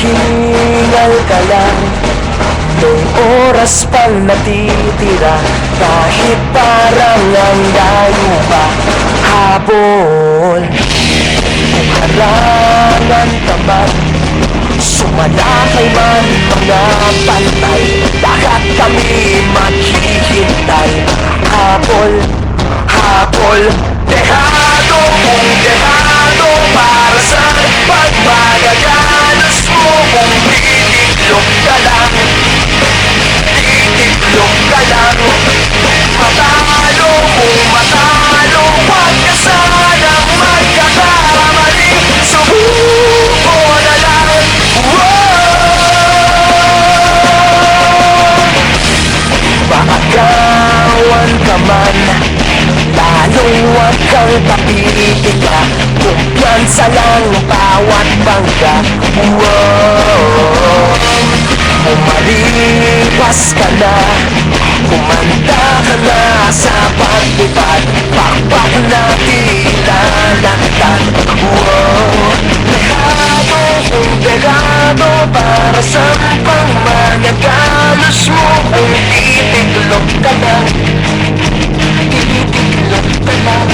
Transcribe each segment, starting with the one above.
Maghingal ka lang, may oras pang natitira. Kahit parang ang layo pa, habol. Kung harangan ka man, sumalakay man mga pantay, lahat kami maghihintay. Habol, habol, dehado kung dehado, para sa pagmagagalos mo. Kung titiklop ka lang, titiklop ka lang, matalo kung matalo, huwag ka sanang magkakamali. Subuko na lang, maagawan ka man, lalong huwag kang papitika. Kumpiyansa lang bawat bangga. Umalipas ka na, kumanda ka na sa paglipad, pakpak na tilalaktan. Dehado kung dehado, para sa pangmanagalos mo. Kung titiklop ka lang, titiklop ka lang,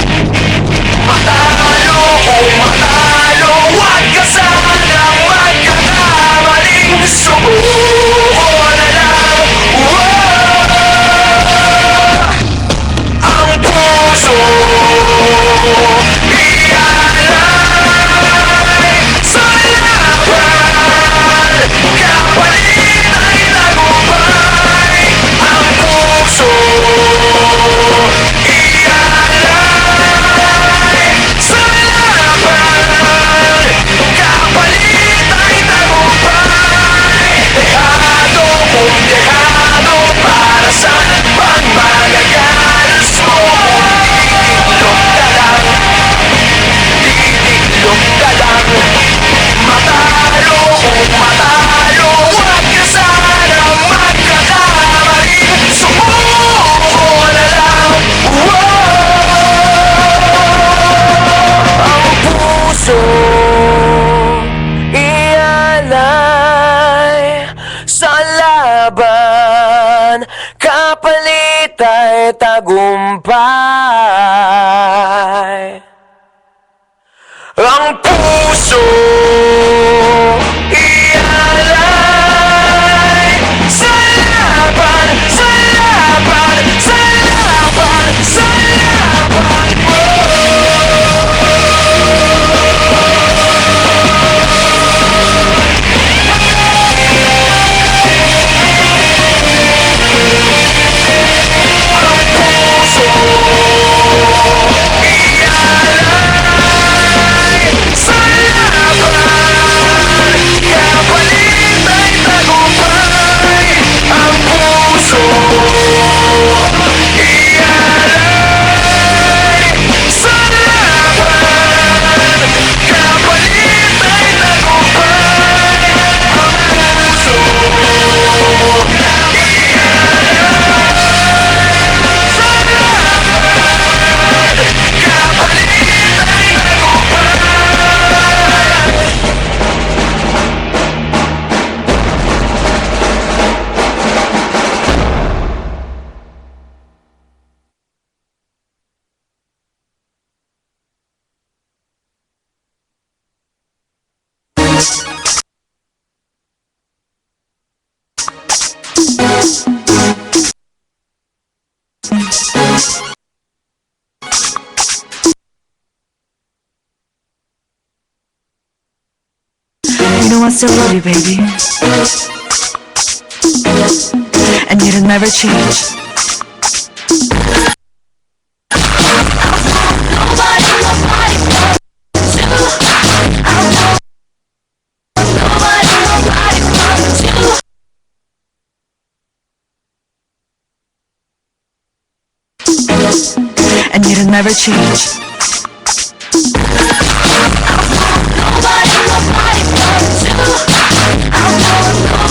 matalo kung matalo, huwag ka sanang magkakamaling. Subuko na lang, ang puso ialay sa laban, kapalit ay tagumpay. Ang puso ialay sa laban, kapalit ay tagumpay. Dehado kung dehado, para sa pagmamagalos mo. Titiklop ka lang, titiklop ka lang, matalo kung matalo, huwag ka sanang magkakamali. Sumuko na lang, ang puso ialay sa laban, kapalit ay tagumpay. Ang puso ialay sa laban, sa laban, sa laban, sa laban. You know I still love you, baby. And it'll never change. And it'll never change. Nobody but you.